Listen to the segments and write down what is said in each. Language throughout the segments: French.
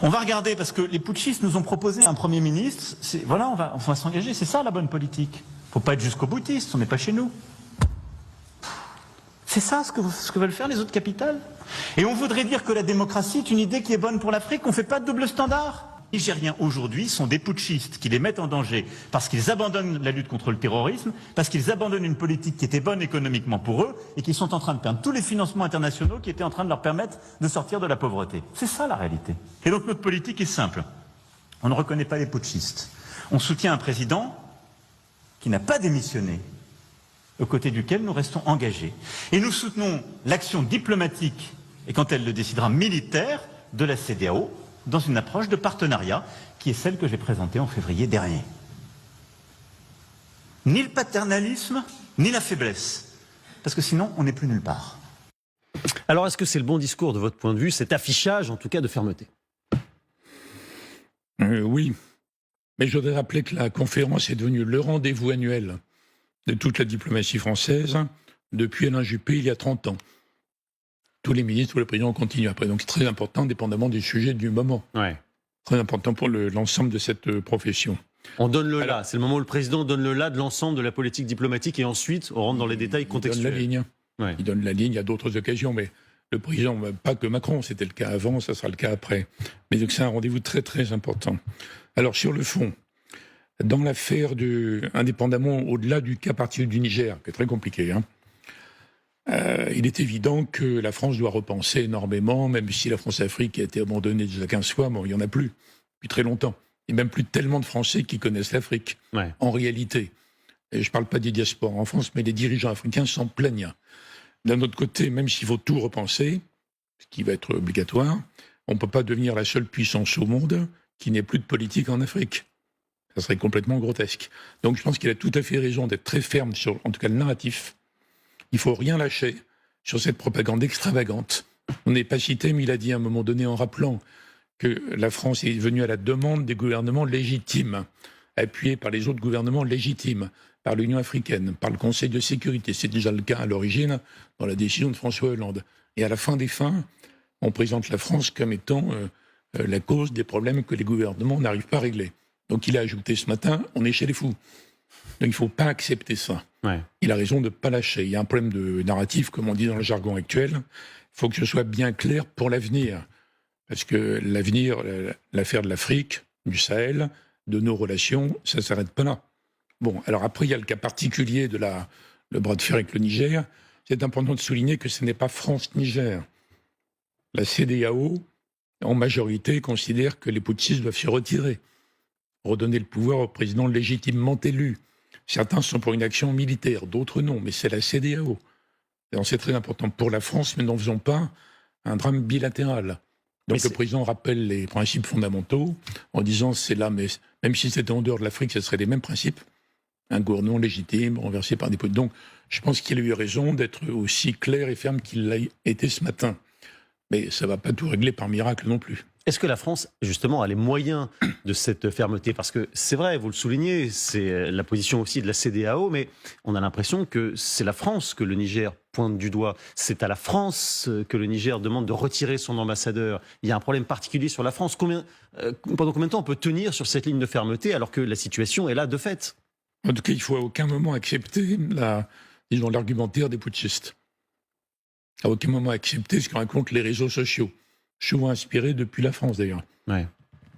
On va regarder, parce que les putschistes nous ont proposé un Premier ministre. Voilà, on va s'engager. C'est ça la bonne politique. Il ne faut pas être jusqu'au boutiste, on n'est pas chez nous. C'est ça ce que veulent faire les autres capitales. Et on voudrait dire que la démocratie est une idée qui est bonne pour l'Afrique, qu'on ne fait pas de double standard. Les Nigériens aujourd'hui sont des putschistes qui les mettent en danger parce qu'ils abandonnent la lutte contre le terrorisme, parce qu'ils abandonnent une politique qui était bonne économiquement pour eux et qui sont en train de perdre tous les financements internationaux qui étaient en train de leur permettre de sortir de la pauvreté. C'est ça la réalité. Et donc notre politique est simple. On ne reconnaît pas les putschistes. On soutient un président qui n'a pas démissionné, aux côtés duquel nous restons engagés. Et nous soutenons l'action diplomatique, et quand elle le décidera militaire, de la CEDEAO, dans une approche de partenariat, qui est celle que j'ai présentée en février dernier. Ni le paternalisme, ni la faiblesse, parce que sinon on n'est plus nulle part. Alors est-ce que c'est le bon discours de votre point de vue, cet affichage en tout cas de fermeté? Oui, mais je voudrais rappeler que la conférence est devenue le rendez-vous annuel de toute la diplomatie française depuis Alain Juppé il y a 30 ans. Tous les ministres, tous les présidents continuent après. Donc c'est très important, dépendamment du sujet du moment. Ouais. Très important pour l'ensemble de cette profession. On donne le là. C'est le moment où le président donne le là de l'ensemble de la politique diplomatique et ensuite on rentre dans les détails contextuels. Il donne la ligne. Ouais. Il donne la ligne, il y a d'autres occasions, mais le président, pas que Macron, c'était le cas avant, ça sera le cas après. Mais donc c'est un rendez-vous très très important. Alors sur le fond, dans l'affaire indépendamment au-delà du cas particulier du Niger, qui est très compliqué, il est évident que la France doit repenser énormément, même si la France-Afrique a été abandonnée déjà 15 fois, bon, il n'y en a plus depuis très longtemps. Il n'y a même plus tellement de Français qui connaissent l'Afrique, en réalité. Et je ne parle pas des diasporas en France, mais les dirigeants africains s'en plaignent. D'un autre côté, même s'il faut tout repenser, ce qui va être obligatoire, on ne peut pas devenir la seule puissance au monde qui n'ait plus de politique en Afrique. Ça serait complètement grotesque. Donc je pense qu'il a tout à fait raison d'être très ferme sur, en tout cas, le narratif. Il ne faut rien lâcher sur cette propagande extravagante. On n'est pas cité, mais il a dit à un moment donné en rappelant que la France est venue à la demande des gouvernements légitimes, appuyés par les autres gouvernements légitimes, par l'Union africaine, par le Conseil de sécurité. C'est déjà le cas à l'origine dans la décision de François Hollande. Et à la fin des fins, on présente la France comme étant la cause des problèmes que les gouvernements n'arrivent pas à régler. Donc il a ajouté ce matin, on est chez les fous. Donc il ne faut pas accepter ça. Ouais. Il a raison de ne pas lâcher. Il y a un problème de narratif, comme on dit dans le jargon actuel. Il faut que ce soit bien clair pour l'avenir. Parce que l'avenir, l'affaire de l'Afrique, du Sahel, de nos relations, ça ne s'arrête pas là. Bon, alors après, il y a le cas particulier de le bras de fer avec le Niger. C'est important de souligner que ce n'est pas France-Niger. La CEDEAO, en majorité, considère que les putschistes doivent se retirer, redonner le pouvoir au président légitimement élu. Certains sont pour une action militaire, d'autres non, mais c'est la CEDEAO. C'est très important pour la France, mais n'en faisons pas un drame bilatéral. Donc le président rappelle les principes fondamentaux en disant c'est là, mais même si c'était en dehors de l'Afrique, ce seraient les mêmes principes. Un gouvernement légitime, renversé par des politiques. Donc je pense qu'il a eu raison d'être aussi clair et ferme qu'il l'a été ce matin. Mais ça ne va pas tout régler par miracle non plus. Est-ce que la France, justement, a les moyens de cette fermeté? Parce que c'est vrai, vous le soulignez, c'est la position aussi de la CEDEAO, mais on a l'impression que c'est la France que le Niger pointe du doigt. C'est à la France que le Niger demande de retirer son ambassadeur. Il y a un problème particulier sur la France. Pendant combien de temps on peut tenir sur cette ligne de fermeté alors que la situation est là de fait? En tout cas, il ne faut à aucun moment accepter l'argumentaire des putschistes. À aucun moment accepter ce que racontent les réseaux sociaux. Souvent inspirés depuis la France d'ailleurs,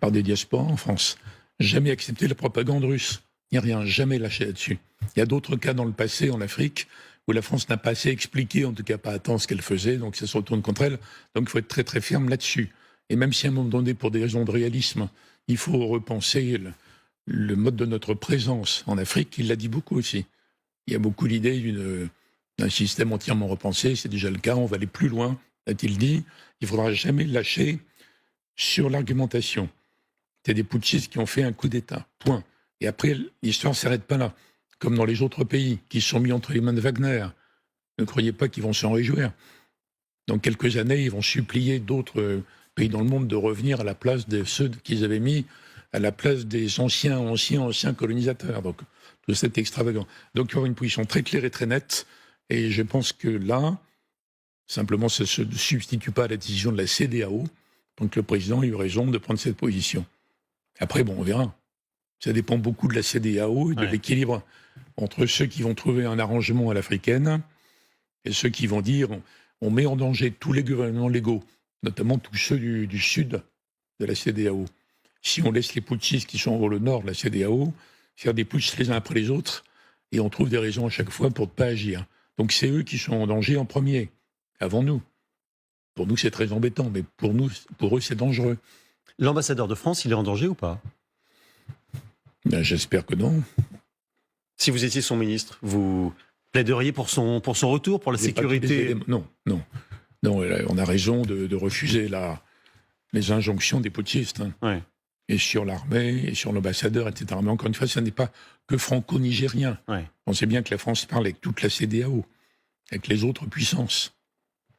par des diasporas en France. Jamais accepter la propagande russe. Il n'y a rien, jamais lâché là-dessus. Il y a d'autres cas dans le passé en Afrique où la France n'a pas assez expliqué, en tout cas pas à temps ce qu'elle faisait, donc ça se retourne contre elle. Donc il faut être très très ferme là-dessus. Et même si à un moment donné, pour des raisons de réalisme, il faut repenser le mode de notre présence en Afrique, il l'a dit beaucoup aussi. Il y a beaucoup l'idée d'un système entièrement repensé, c'est déjà le cas, on va aller plus loin, a-t-il dit. Il ne faudra jamais lâcher sur l'argumentation. Il y a des putschistes qui ont fait un coup d'État, point. Et après, l'histoire ne s'arrête pas là. Comme dans les autres pays qui se sont mis entre les mains de Wagner. Ne croyez pas qu'ils vont s'en réjouir. Dans quelques années, ils vont supplier d'autres pays dans le monde de revenir à la place de ceux qu'ils avaient mis à la place des anciens colonisateurs. Donc, tout ça est extravagant. Donc, il y aura une position très claire et très nette. Et je pense que là, simplement, ça ne se substitue pas à la décision de la CEDEAO, Donc le président a eu raison de prendre cette position. Après, bon, on verra. Ça dépend beaucoup de la CEDEAO et de l'équilibre entre ceux qui vont trouver un arrangement à l'africaine et ceux qui vont dire on met en danger tous les gouvernements légaux, notamment tous ceux du sud de la CEDEAO. Si on laisse les putschistes qui sont dans le nord de la CEDEAO faire des putschs les uns après les autres, et on trouve des raisons à chaque fois pour ne pas agir. Donc c'est eux qui sont en danger en premier, avant nous. Pour nous, c'est très embêtant, mais pour eux, c'est dangereux. L'ambassadeur de France, il est en danger ou pas? Ben, j'espère que non. Si vous étiez son ministre, vous plaideriez pour son retour, pour la sécurité? Non, on a raison de refuser les injonctions des putschistes. Ouais. Et sur l'armée, et sur l'ambassadeur, etc. Mais encore une fois, ce n'est pas que franco-nigérien. Ouais. On sait bien que la France parle avec toute la CEDEAO, avec les autres puissances.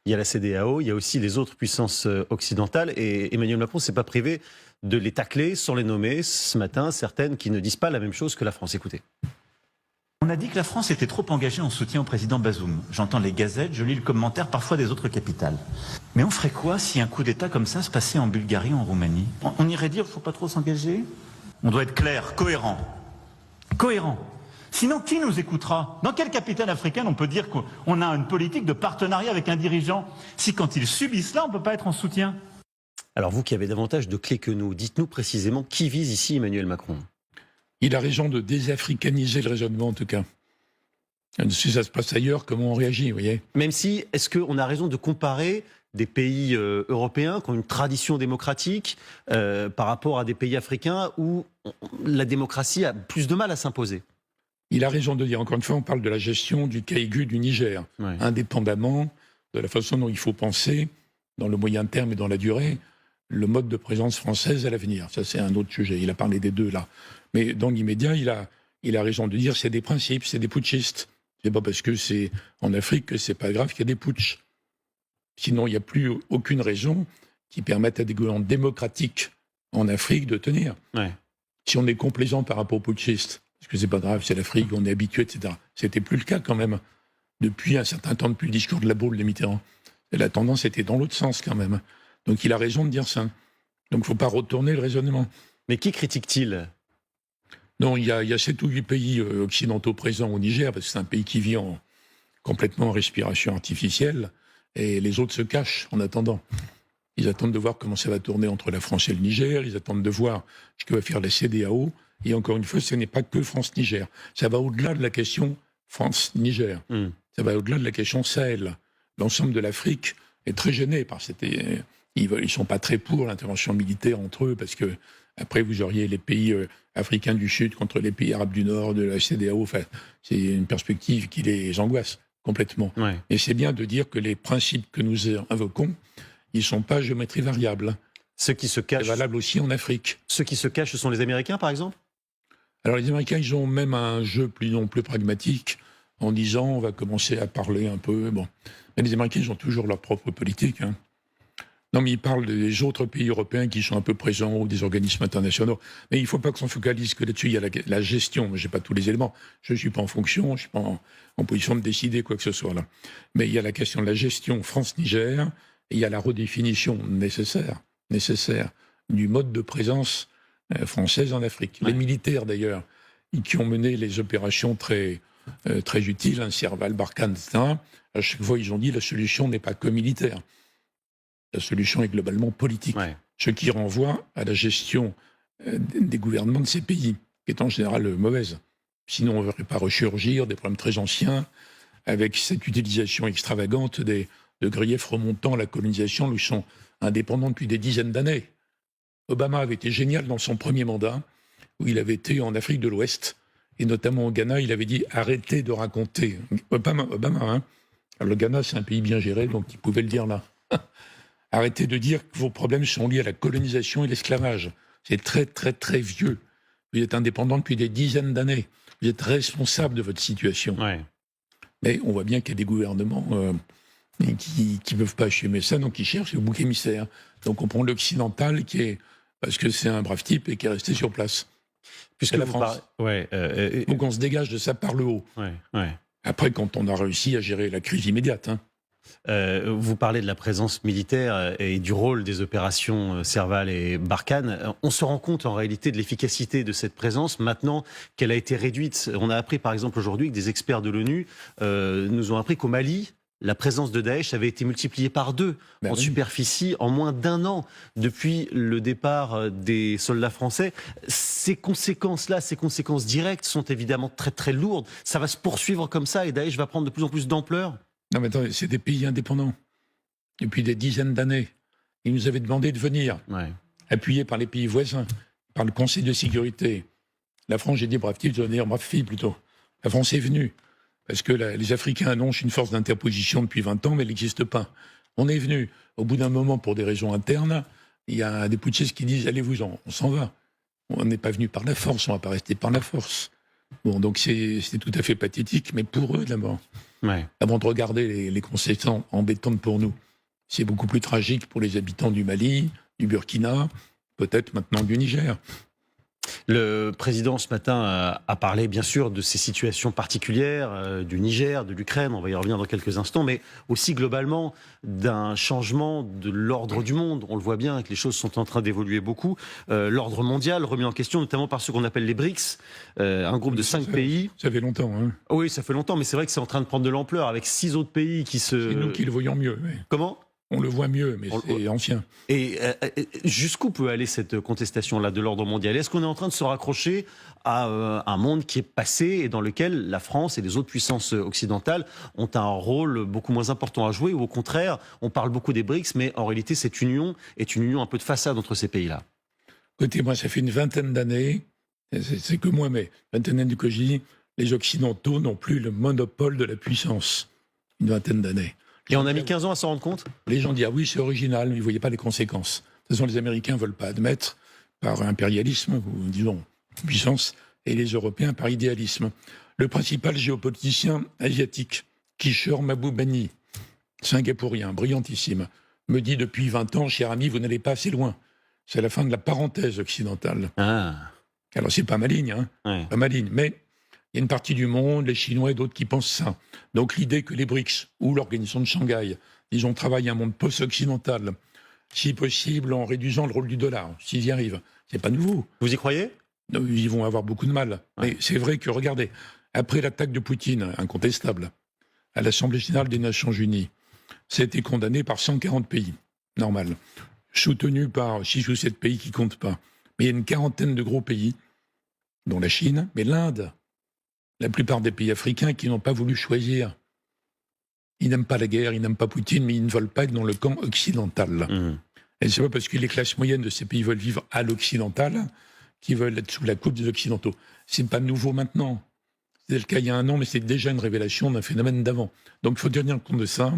Il y a la CEDEAO, il y a aussi les autres puissances occidentales, et Emmanuel Macron ne s'est pas privé de les tacler sans les nommer ce matin, certaines qui ne disent pas la même chose que la France. Écoutez. On a dit que la France était trop engagée en soutien au président Bazoum. J'entends les gazettes, je lis le commentaire parfois des autres capitales. Mais on ferait quoi si un coup d'État comme ça se passait en Bulgarie, en Roumanie? On irait dire qu'il ne faut pas trop s'engager? On doit être clair, cohérent. Cohérent. Sinon, qui nous écoutera? Dans quelle capitale africaine on peut dire qu'on a une politique de partenariat avec un dirigeant si quand ils subissent cela, on ne peut pas être en soutien? Alors vous qui avez davantage de clés que nous, dites-nous précisément qui vise ici Emmanuel Macron? Il a raison de désafricaniser le raisonnement, en tout cas. Si ça se passe ailleurs, comment on réagit, vous voyez? Même si, est-ce qu'on a raison de comparer des pays européens qui ont une tradition démocratique par rapport à des pays africains où la démocratie a plus de mal à s'imposer? Il a raison de dire, encore une fois, on parle de la gestion du cas aigu du Niger, indépendamment de la façon dont il faut penser, dans le moyen terme et dans la durée, le mode de présence française à l'avenir. Ça, c'est un autre sujet. Il a parlé des deux, là. Mais dans l'immédiat, il a raison de dire c'est des principes, c'est des putschistes. C'est pas parce que c'est en Afrique que c'est pas grave qu'il y a des putschs. Sinon, il n'y a plus aucune raison qui permette à des gouvernements démocratiques en Afrique de tenir. Ouais. Si on est complaisant par rapport aux putschistes, parce que c'est pas grave, c'est l'Afrique, on est habitué, etc. C'était plus le cas quand même. Depuis un certain temps, depuis le discours de la Baule de Mitterrand. Et la tendance était dans l'autre sens quand même. Donc il a raison de dire ça. Donc il ne faut pas retourner le raisonnement. Mais qui critique-t-il? Non, il y a 7 ou 8 pays occidentaux présents au Niger, parce que c'est un pays qui vit complètement en respiration artificielle, et les autres se cachent en attendant. Ils attendent de voir comment ça va tourner entre la France et le Niger, ils attendent de voir ce que va faire la CEDEAO, et encore une fois, ce n'est pas que France-Niger. Ça va au-delà de la question France-Niger. Ça va au-delà de la question Sahel. L'ensemble de l'Afrique est très gêné par cette... Ils ne sont pas très pour l'intervention militaire entre eux, parce que après, vous auriez les pays africains du Sud contre les pays arabes du Nord, de la CEDEAO. Enfin, c'est une perspective qui les angoisse complètement. Ouais. Et c'est bien de dire que les principes que nous invoquons, ils ne sont pas géométrie variable. Ceux qui se cachent... C'est valable aussi en Afrique. Ceux qui se cachent, ce sont les Américains, par exemple? Alors, les Américains, ils ont même un jeu plus pragmatique, en disant, on va commencer à parler un peu. Bon. Mais les Américains, ils ont toujours leur propre politique, hein. Non, mais ils parlent des autres pays européens qui sont un peu présents, ou des organismes internationaux. Mais il ne faut pas qu'on se focalise que là-dessus. Il y a la gestion. Je n'ai pas tous les éléments. Je ne suis pas en fonction. Je ne suis pas en position de décider quoi que ce soit là. Mais il y a la question de la gestion France-Niger. Et il y a la redéfinition nécessaire du mode de présence française en Afrique. Ouais. Les militaires, d'ailleurs, qui ont mené les opérations très utiles, hein, Serval, Barkhane, etc., à chaque fois, ils ont dit la solution n'est pas que militaire. La solution est globalement politique, ce qui renvoie à la gestion des gouvernements de ces pays, qui est en général mauvaise. Sinon, on ne verrait pas ressurgir des problèmes très anciens, avec cette utilisation extravagante de griefs remontant à la colonisation, qui sont indépendants depuis des dizaines d'années. Obama avait été génial dans son premier mandat, où il avait été en Afrique de l'Ouest, et notamment au Ghana, il avait dit « arrêtez de raconter ». Obama, hein. Alors, le Ghana, c'est un pays bien géré, donc il pouvait le dire là. Arrêtez de dire que vos problèmes sont liés à la colonisation et l'esclavage. C'est très, très, très vieux. Vous êtes indépendant depuis des dizaines d'années. Vous êtes responsable de votre situation. Ouais. Mais on voit bien qu'il y a des gouvernements qui ne peuvent pas assumer ça, donc ils cherchent le bouc émissaire. Donc on prend l'occidental parce que c'est un brave type et qui est resté sur place. Puisque la France. Donc on se dégage de ça par le haut. Après, quand on a réussi à gérer la crise immédiate, hein. Vous parlez de la présence militaire et du rôle des opérations Serval et Barkhane. On se rend compte en réalité de l'efficacité de cette présence maintenant qu'elle a été réduite. On a appris par exemple aujourd'hui que des experts de l'ONU nous ont appris qu'au Mali, la présence de Daesh avait été multipliée par 2 en superficie en moins d'1 an depuis le départ des soldats français. Ces conséquences-là, ces conséquences directes sont évidemment très très lourdes. Ça va se poursuivre comme ça et Daesh va prendre de plus en plus d'ampleur. Non mais attendez, c'est des pays indépendants. Depuis des dizaines d'années, ils nous avaient demandé de venir, appuyés par les pays voisins, par le Conseil de sécurité. La France, j'ai dit brave type, brave fille plutôt. La France est venue. Parce que les Africains annoncent une force d'interposition depuis 20 ans, mais elle n'existe pas. On est venu. Au bout d'un moment, pour des raisons internes, il y a des putschistes qui disent « allez-vous-en, on s'en va ». On n'est pas venu par la force, on ne va pas rester par la force. Bon, donc c'est tout à fait pathétique, mais pour eux d'abord. Avant de regarder les conséquences embêtantes pour nous. C'est beaucoup plus tragique pour les habitants du Mali, du Burkina, peut-être maintenant du Niger. Le président, ce matin, a parlé bien sûr de ces situations particulières, du Niger, de l'Ukraine, on va y revenir dans quelques instants, mais aussi globalement d'un changement de l'ordre du monde. On le voit bien que les choses sont en train d'évoluer beaucoup. L'ordre mondial remis en question, notamment par ce qu'on appelle les BRICS, un groupe de 5 pays. Ça fait longtemps, hein. Oui, ça fait longtemps, mais c'est vrai que c'est en train de prendre de l'ampleur avec 6 autres pays qui se... C'est nous qui le voyons mieux. Oui. Comment ? On le voit mieux, mais c'est ancien. Et jusqu'où peut aller cette contestation-là de l'ordre mondial ? Est-ce qu'on est en train de se raccrocher à un monde qui est passé et dans lequel la France et les autres puissances occidentales ont un rôle beaucoup moins important à jouer, ou au contraire, on parle beaucoup des BRICS, mais en réalité cette union est une union un peu de façade entre ces pays-là ? Écoutez, moi, ça fait une vingtaine d'années, c'est que moi, mais vingtaine d'années que je dis, les Occidentaux n'ont plus le monopole de la puissance. Une vingtaine d'années. Et on a mis 15 ans à s'en rendre compte ? Les gens disent « ah oui, c'est original », mais ils ne voyaient pas les conséquences. De toute façon, les Américains ne veulent pas admettre par impérialisme, ou disons puissance, et les Européens par idéalisme. Le principal géopoliticien asiatique, Kishore Mahbubani, singapourien, brillantissime, me dit depuis 20 ans « cher ami, vous n'allez pas assez loin. C'est la fin de la parenthèse occidentale. » Alors, c'est pas maligne, hein, pas maligne, mais... il y a une partie du monde, les Chinois et d'autres qui pensent ça. Donc l'idée que les BRICS ou l'organisation de Shanghai, ils ont travaillé un monde post-occidental, si possible en réduisant le rôle du dollar, s'ils y arrivent, c'est pas nouveau. Vous y croyez ? Ils vont avoir beaucoup de mal. Mais c'est vrai que, regardez, après l'attaque de Poutine, incontestable, à l'Assemblée générale des Nations unies, ça a été condamné par 140 pays, normal, soutenu par 6 ou 7 pays qui comptent pas. Mais il y a une quarantaine de gros pays, dont la Chine, mais l'Inde, la plupart des pays africains qui n'ont pas voulu choisir. Ils n'aiment pas la guerre, ils n'aiment pas Poutine, mais ils ne veulent pas être dans le camp occidental. Et c'est pas parce que les classes moyennes de ces pays veulent vivre à l'occidental qu'ils veulent être sous la coupe des occidentaux. C'est pas nouveau maintenant. C'était le cas il y a 1 an, mais c'est déjà une révélation d'un phénomène d'avant. Donc il faut tenir compte de ça.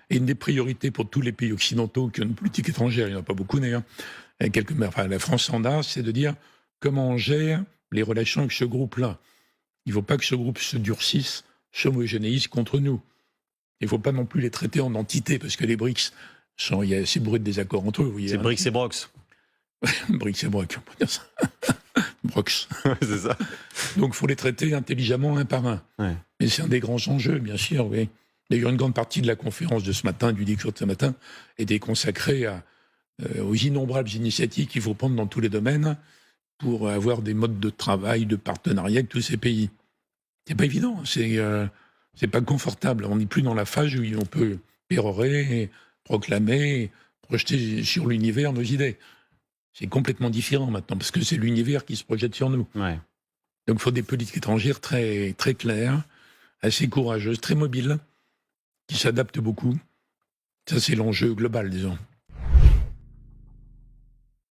Et une des priorités pour tous les pays occidentaux qui ont une politique étrangère, il n'y en a pas beaucoup d'ailleurs, la France en a, c'est de dire comment on gère les relations avec ce groupe-là. Il ne faut pas que ce groupe se durcisse, s'homogénéise contre nous. Il ne faut pas non plus les traiter en entités, parce que les BRICS, il y a assez bourré de désaccords entre eux. C'est BRICS et Brox. BRICS et Brox, on peut dire ça. Brox. C'est ça. Donc il faut les traiter intelligemment un par un. Mais c'est un des grands enjeux, bien sûr. Oui. D'ailleurs, une grande partie de la conférence de ce matin, du discours de ce matin, était consacrée aux innombrables initiatives qu'il faut prendre dans tous les domaines pour avoir des modes de travail, de partenariat avec tous ces pays. C'est pas évident, c'est pas confortable. On n'est plus dans la phase où on peut pérorer, proclamer, projeter sur l'univers nos idées. C'est complètement différent maintenant, parce que c'est l'univers qui se projette sur nous. Donc il faut des politiques étrangères très, très claires, assez courageuses, très mobiles, qui s'adaptent beaucoup. Ça, c'est l'enjeu global, disons.